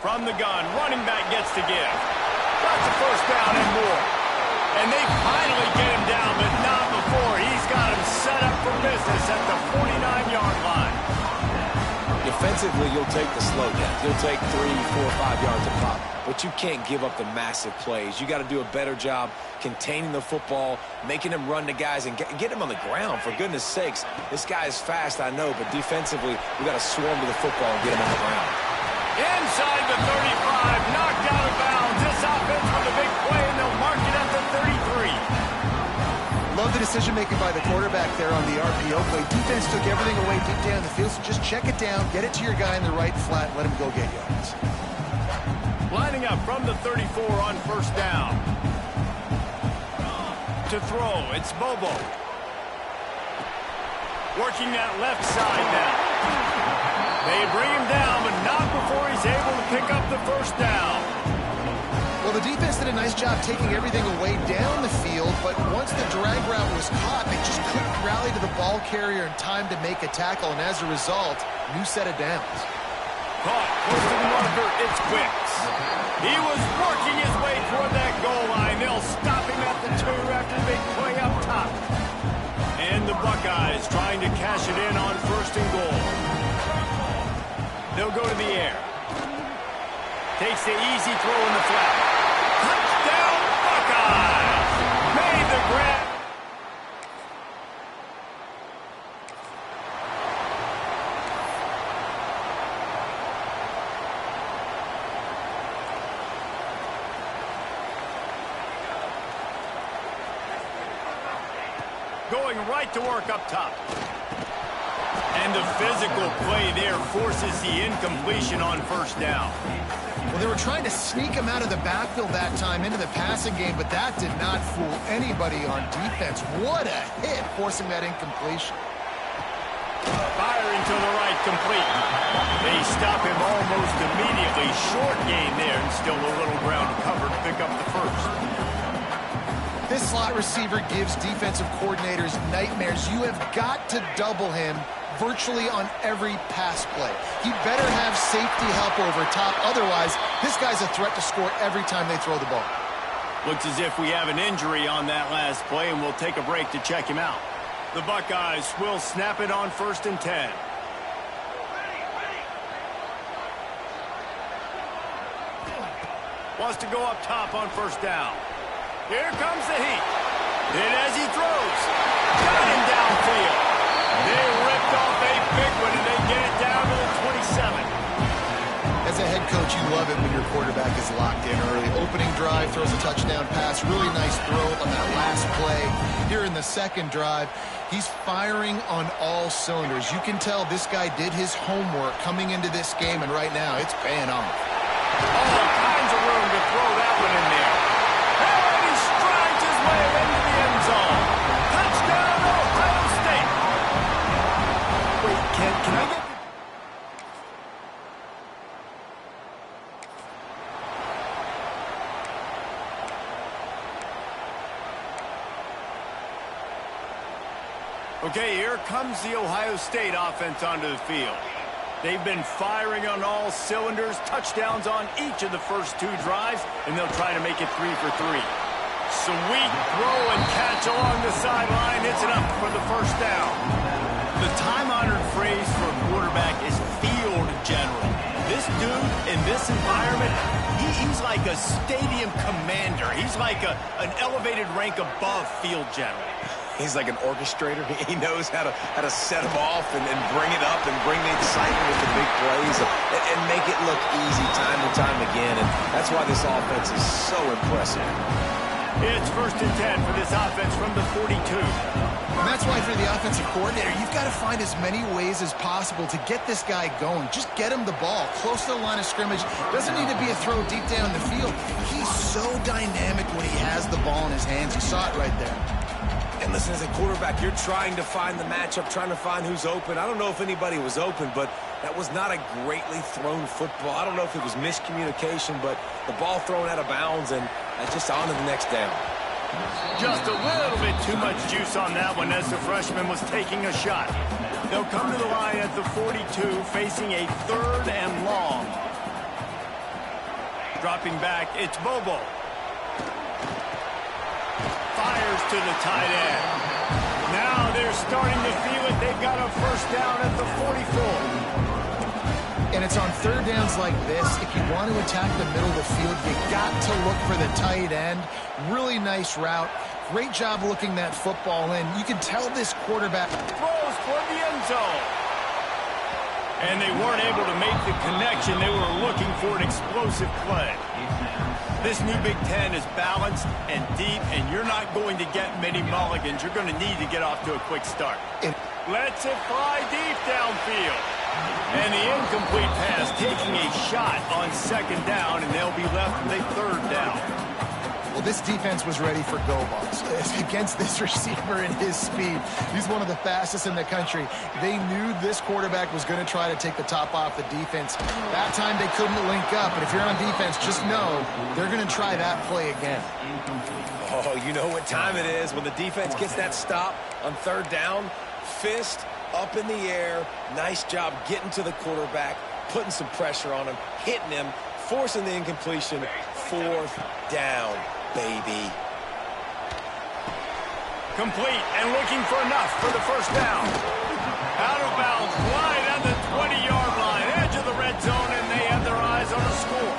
From the gun, running back gets to give. Got the first down and more. And they finally get him down, but not before. He's got him set up for business at the 49-yard line. Defensively, you'll take the slow down. You'll take 3, 4, 5 yards a pop. But you can't give up the massive plays. You got to do a better job containing the football, making him run to guys, and get him on the ground. For goodness sakes, this guy is fast, I know, but defensively, we got to swarm to the football and get him on the ground. Inside the 35, knocked out of bounds. This offense with a big play, and they'll mark it at the 33. Love the decision-making by the quarterback there on the RPO play. Defense took everything away deep down the field, so just check it down, get it to your guy in the right flat, let him go get yards. Lining up from the 34 on first down. To throw, it's Bobo. Working that left side now. They bring him down, but not before he's able to pick up the first down. Well, the defense did a nice job taking everything away down the field, but once the drag route was caught, they just couldn't rally to the ball carrier in time to make a tackle, and as a result, new set of downs. Caught, close to the marker, it's Wicks. He was working his way toward that goal line. They'll stop him at the 2 after the big play up top. And the Buckeyes trying to cash it in on first and goal. They'll go to the air. Takes the easy throw in the flat. Touchdown, Buckeyes! Made the grab. Going right to work up top. And the physical play there forces the incompletion on first down. Well, they were trying to sneak him out of the backfield that time into the passing game, but that did not fool anybody on defense. What a hit, forcing that incompletion. Firing to the right, complete. They stop him almost immediately. Short gain there, and still a little ground to cover to pick up the first. This slot receiver gives defensive coordinators nightmares. You have got to double him virtually on every pass play. He better have safety help over top. Otherwise, this guy's a threat to score every time they throw the ball. Looks as if we have an injury on that last play, and we'll take a break to check him out. The Buckeyes will snap it on first and 10. Wants to go up top on first down. Here comes the heat. And as he throws, got him downfield. They ripped off a big one, and they get it down to the 27. As a head coach, you love it when your quarterback is locked in early. Opening drive, throws a touchdown pass. Really nice throw on that last play. Here in the second drive, he's firing on all cylinders. You can tell this guy did his homework coming into this game, and right now it's paying off. All kinds of room to throw that one in there. And he strides his way into the end zone. Touchdown, Ohio State. Wait, can I get... Okay, here comes the Ohio State offense onto the field. They've been firing on all cylinders, touchdowns on each of the first 2 drives, and they'll try to make it 3 for 3. Sweet throw and catch along the sideline. It's enough for the first down. The time-honored phrase for a quarterback is field general. This dude in this environment, he's like a stadium commander. He's like an elevated rank above field general. He's like an orchestrator. He knows how to set them off and bring it up and bring the excitement with the big plays and make it look easy time and time again. And that's why this offense is so impressive. It's first and 10 for this offense from the 42. And that's why for the offensive coordinator, you've got to find as many ways as possible to get this guy going. Just get him the ball close to the line of scrimmage. Doesn't need to be a throw deep down the field. He's so dynamic when he has the ball in his hands. You saw it right there. And listen, as a quarterback, you're trying to find the matchup, trying to find who's open. I don't know if anybody was open, but that was not a greatly thrown football. I don't know if it was miscommunication, but the ball thrown out of bounds, and just on to the next down. Just a little bit too much juice on that one as the freshman was taking a shot. They'll come to the line at the 42, facing a 3rd and long. Dropping back, it's Bobo. Fires to the tight end. Now they're starting to feel it. They've got a first down at the 44. And it's on third downs like this. If you want to attack the middle of the field, you got to look for the tight end. Really nice route. Great job looking that football in. You can tell this quarterback Throws toward the end zone. And they weren't able to make the connection. They were looking for an explosive play. This new Big Ten is balanced and deep, and you're not going to get many mulligans. You're going to need to get off to a quick start. Lets it fly deep downfield. And the incomplete pass taking a shot on second down, and they'll be left with a third down. Well, this defense was ready for go balls. Against this receiver and his speed, he's one of the fastest in the country. They knew this quarterback was going to try to take the top off the defense. That time they couldn't link up, but if you're on defense, just know they're going to try that play again. Oh, you know what time it is when the defense gets that stop on third down. Fist up in the air. Nice job getting to the quarterback, putting some pressure on him, hitting him, forcing the incompletion. Fourth down, baby. Complete and looking for enough for the first down. Out of bounds, wide on the 20-yard line, edge of the red zone, and they have their eyes on a score.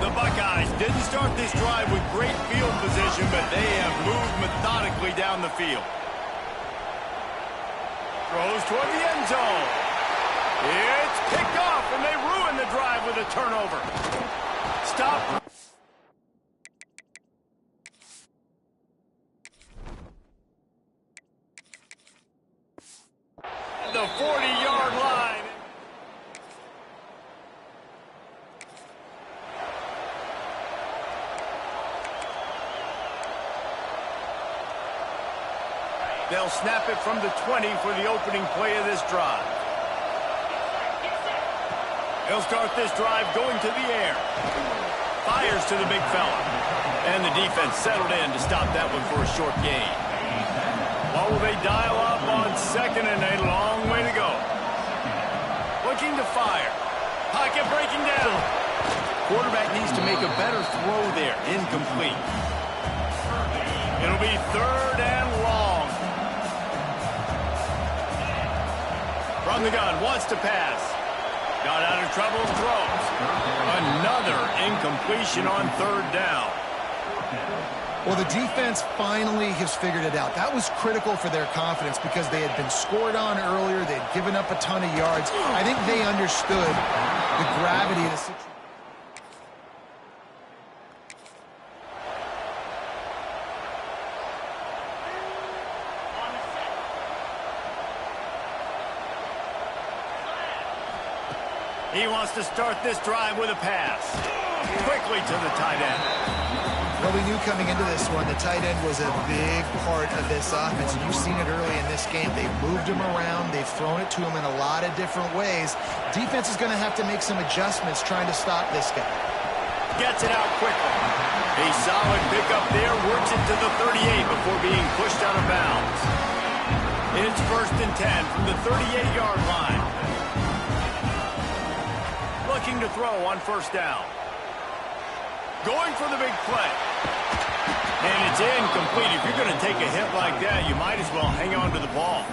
The Buckeyes didn't start this drive with great field position, but they have moved methodically down the field. Throws toward the end zone. It's picked off, and they ruin the drive with a turnover. Stop. The 40-yard line. They'll snap it from the 20 for the opening play of this drive. They'll start this drive going to the air. Fires to the big fella. And the defense settled in to stop that one for a short gain. What will they dial up on second and a long way to go? Looking to fire. Pocket breaking down. Quarterback needs to make a better throw there. Incomplete. It'll be third and long. From the gun, wants to pass. Got out of trouble, throws. Another incompletion on third down. Well, the defense finally has figured it out. That was critical for their confidence because they had been scored on earlier. They had given up a ton of yards. I think they understood the gravity of the situation. He wants to start this drive with a pass. Quickly to the tight end. Well, we knew coming into this one, the tight end was a big part of this offense. And you've seen it early in this game. They've moved him around. They've thrown it to him in a lot of different ways. Defense is going to have to make some adjustments trying to stop this guy. Gets it out quickly. A solid pickup there. Works it to the 38 before being pushed out of bounds. It's first and 10 from the 38-yard line. Looking to throw on first down. Going for the big play. And it's incomplete. If you're going to take a hit like that, you might as well hang on to the ball.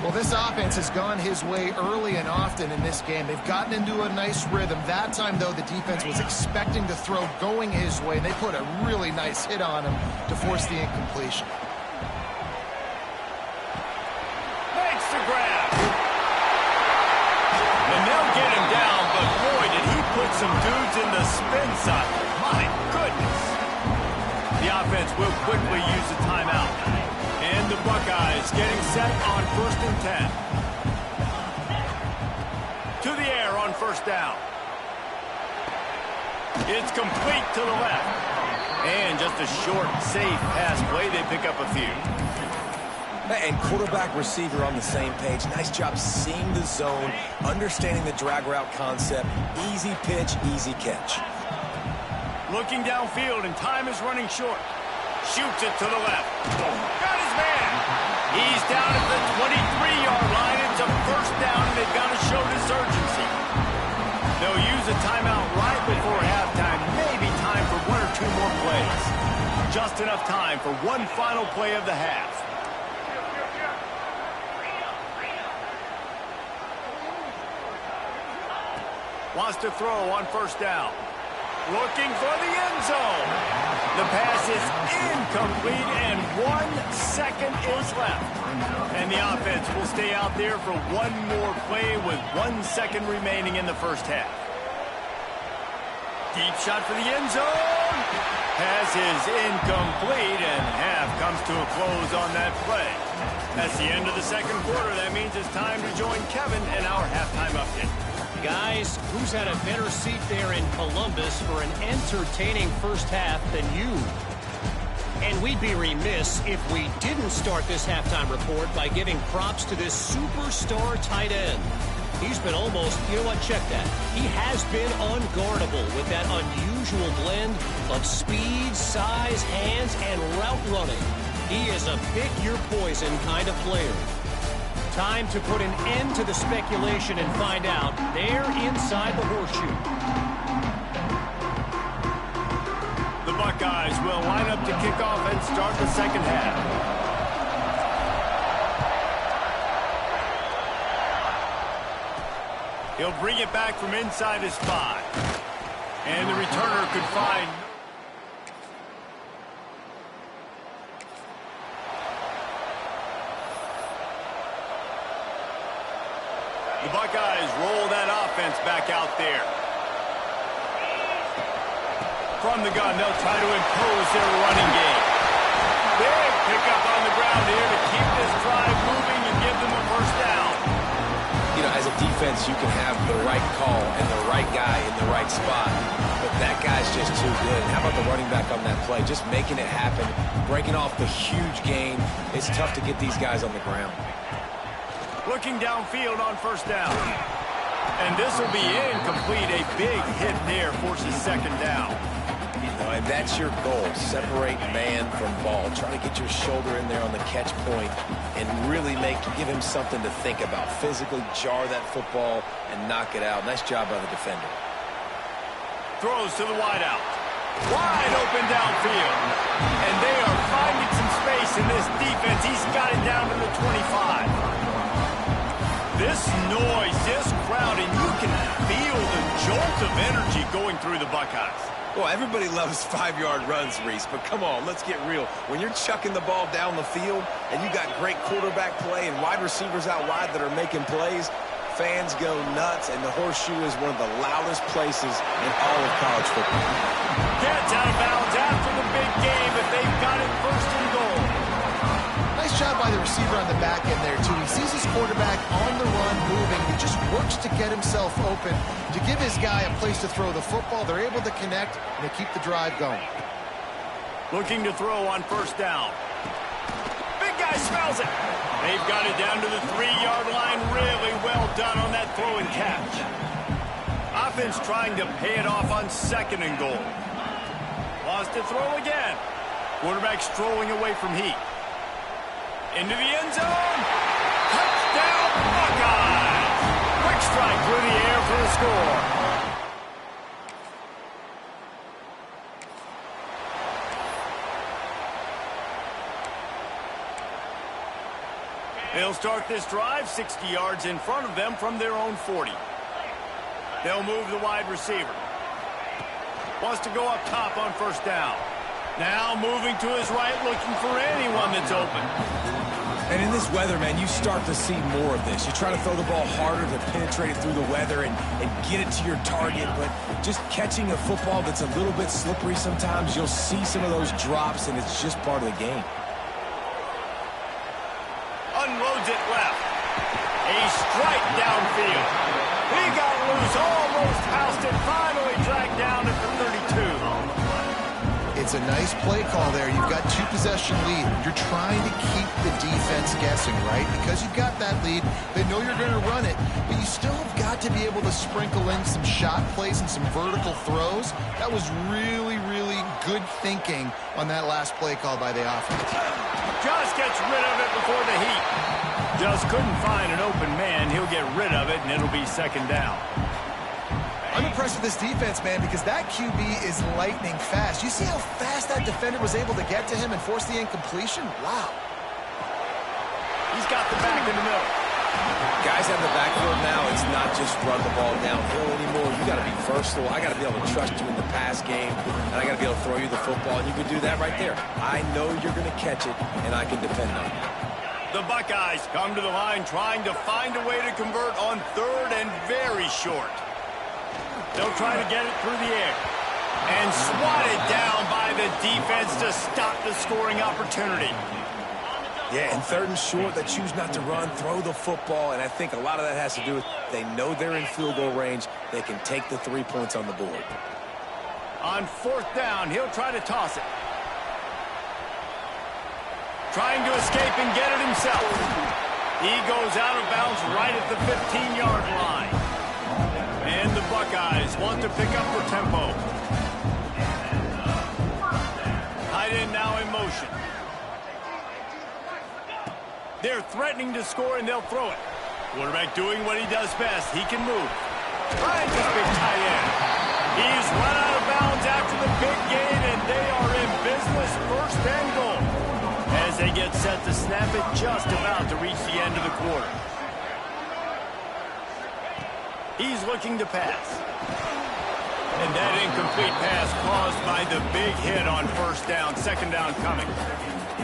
Well, this offense has gone his way early and often in this game. They've gotten into a nice rhythm. That time, though, the defense was expecting the throw going his way, and they put a really nice hit on him to force the incompletion. Makes the grab. And they'll get him down, but boy, did he put some dudes in the spin cycle. My goodness. The offense will quickly use a timeout. And the Buckeyes getting set on first and 10. To the air on first down. It's complete to the left. And just a short, safe pass play. They pick up a few. And quarterback receiver on the same page. Nice job seeing the zone, understanding the drag route concept. Easy pitch, easy catch. Looking downfield, and time is running short. Shoots it to the left. Got his man. He's down at the 23-yard line. It's a first down, and they've got to show this urgency. They'll use a timeout right before halftime. just enough time for one final play of the half. Wants to throw on first down. Looking for the end zone. The pass is incomplete, and 1 second is left. And the offense will stay out there for one more play with 1 second remaining in the first half. Deep shot for the end zone. Pass is incomplete, and half comes to a close on that play. That's the end of the second quarter. That means it's time to join Kevin in our halftime update. Guys, who's had a better seat there in Columbus for an entertaining first half than you? And we'd be remiss if we didn't start this halftime report by giving props to this superstar tight end. He's been almost, you know what, check that. He has been unguardable with that unusual blend of speed, size, hands, and route running. He is a pick-your-poison kind of player. Time to put an end to the speculation and find out. They're inside the horseshoe. The Buckeyes will line up to kick off and start the second half. He'll bring it back from inside his 5. And the returner could find... The Buckeyes roll that offense back out there. From the gun, they'll try to impose their running game. Big pickup on the ground here to keep this drive moving and give them a first down. You know, as a defense, you can have the right call and the right guy in the right spot, but that guy's just too good. How about the running back on that play? Just making it happen, breaking off the huge gain. It's tough to get these guys on the ground. Looking downfield on first down. And this will be incomplete. A big hit there forces second down. And that's your goal. Separate man from ball. Try to get your shoulder in there on the catch point and really give him something to think about. Physically jar that football and knock it out. Nice job by the defender. Throws to the wideout. Wide open downfield. And they are finding some space in this defense. He's got it down to the 25. This noise, this crowd, and you can feel the jolt of energy going through the Buckeyes. Well, everybody loves 5-yard runs, Reese, but come on, let's get real. When you're chucking the ball down the field and you got great quarterback play and wide receivers out wide that are making plays, fans go nuts, and the horseshoe is one of the loudest places in all of college football. Gets out of bounds after the big game, but they've got it first and goal. Nice job by the receiver on the back end there, too. He sees his quarterback on the run moving. He just works to get himself open, to give his guy a place to throw the football. They're able to connect, and they keep the drive going. Looking to throw on first down. Big guy smells it. They've got it down to the 3-yard line. Really well done on that throw and catch. Offense trying to pay it off on second and goal. Wants to throw again. Quarterback strolling away from heat. Into the end zone. Touchdown, Buckeyes. Quick strike through the air for the score. They'll start this drive 60 yards in front of them from their own 40. They'll move the wide receiver. Wants to go up top on first down. Now moving to his right, looking for anyone that's open. And in this weather, man, you start to see more of this. You try to throw the ball harder to penetrate it through the weather and get it to your target, but just catching a football that's a little bit slippery sometimes, you'll see some of those drops, and it's just part of the game. Unloads it left. A strike downfield. He got loose, almost housed it, finally dragged down at the 32. It's a nice play call there. You've got 2-possession lead. You're trying to keep the defense guessing, right? Because you've got that lead. They know you're going to run it, but you still have got to be able to sprinkle in some shot plays and some vertical throws. That was really, really good thinking on that last play call by the offense. Just gets rid of it before the heat. Just couldn't find an open man. He'll get rid of it, and it'll be second down. I'm impressed with this defense, man, because that QB is lightning fast. You see how fast that defender was able to get to him and force the incompletion? Wow. He's got the back in the middle. Guys have the backfield now. It's not just run the ball downhill anymore. You got to be versatile. I got to be able to trust you in the pass game, and I got to be able to throw you the football, and you can do that right there. I know you're going to catch it, and I can depend on you. The Buckeyes come to the line trying to find a way to convert on 3rd and very short. They'll try to get it through the air and swatted down by the defense to stop the scoring opportunity. Yeah, and 3rd and short, they choose not to run, throw the football, and I think a lot of that has to do with they know they're in field goal range. They can take the 3 points on the board. On 4th down, he'll try to toss it. Trying to escape and get it himself. He goes out of bounds right at the 15-yard line. And the Buckeyes want to pick up the tempo. Tight end now in motion. They're threatening to score, and they'll throw it. Quarterback doing what he does best. He can move. Trying this big tight end. He's run out of bounds after the big gain, and they are in business. 1st and goal. As they get set to snap it, just about to reach the end of the quarter. He's looking to pass. And that incomplete pass caused by the big hit on 1st down. 2nd down coming.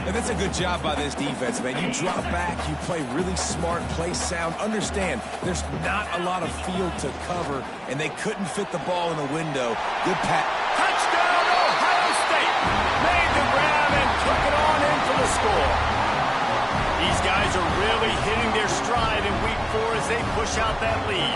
And that's a good job by this defense, man. You drop back, you play really smart, play sound. Understand, there's not a lot of field to cover, and they couldn't fit the ball in the window. Good pass. Touchdown, Ohio State! Made the grab and took it on in for the score. These guys are really hitting their stride in week 4 as they push out that lead.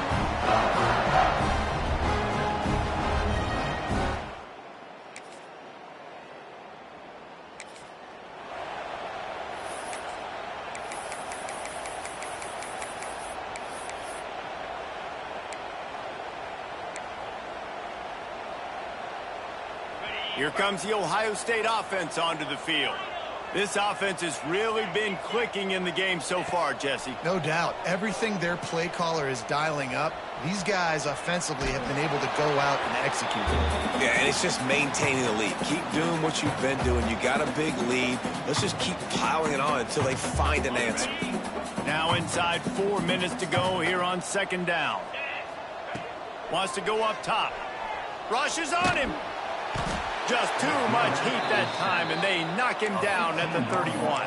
Here comes the Ohio State offense onto the field. This offense has really been clicking in the game so far, Jesse. No doubt. Everything their play caller is dialing up, these guys offensively have been able to go out and execute. Yeah, and it's just maintaining the lead. Keep doing what you've been doing. You got a big lead. Let's just keep piling it on until they find an answer. Now inside 4 minutes to go here on 2nd down. Wants to go up top. Rushes on him. Just too much heat that time, and they knock him down at the 31.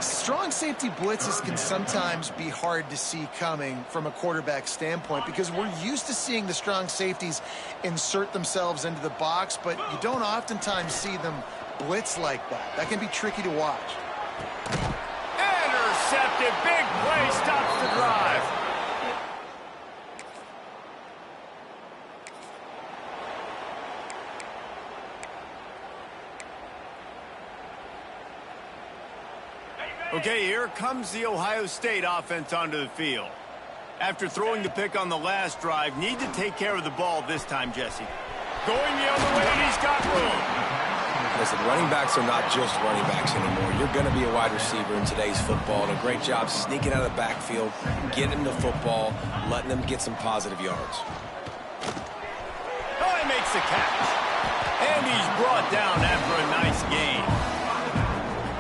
Strong safety blitzes can sometimes be hard to see coming from a quarterback standpoint because we're used to seeing the strong safeties insert themselves into the box, but you don't oftentimes see them blitz like that. That can be tricky to watch. Intercepted. Big play stops the drive. Okay, here comes the Ohio State offense onto the field. After throwing the pick on the last drive, need to take care of the ball this time, Jesse. Going the other way, and he's got room. Listen, running backs are not just running backs anymore. You're going to be a wide receiver in today's football, and a great job sneaking out of the backfield, getting them the football, letting them get some positive yards. Oh, he makes the catch. And he's brought down after a nice gain.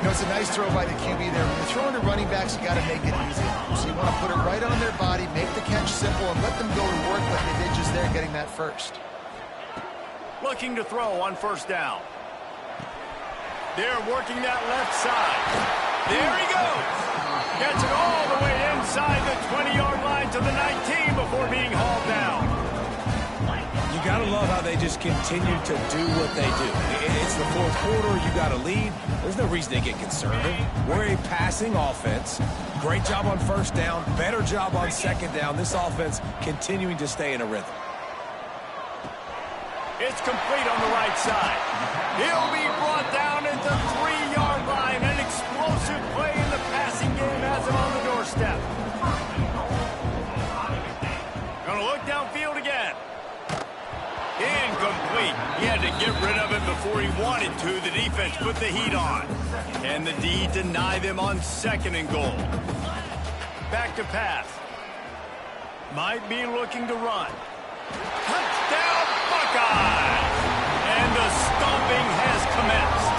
You know, it's a nice throw by the QB there. When you're throwing to running backs, you got to make it easy. So you want to put it right on their body, make the catch simple, and let them go to work like they did just there getting that first. Looking to throw on 1st down. They're working that left side. There he goes. Gets it all the way inside the 20-yard line to the 19 before being hauled down. You got to love how they just continue to do what they do. It's the 4th quarter. You got a lead. There's no reason to get conservative. We're a passing offense. Great job on 1st down. Better job on 2nd down. This offense continuing to stay in a rhythm. It's complete on the right side. He'll be brought down at the 3-yard line. An explosive play in the passing game has him on the doorstep. Gonna look downfield again. Incomplete. He had to get rid of it before he wanted to. The defense put the heat on. And the D deny them on 2nd and goal. Back to pass. Might be looking to run. Touchdown, Buckeyes! And the stomping has commenced.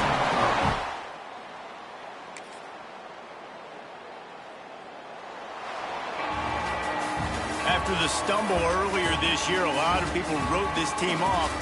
After the stumble earlier this year, a lot of people wrote this team off.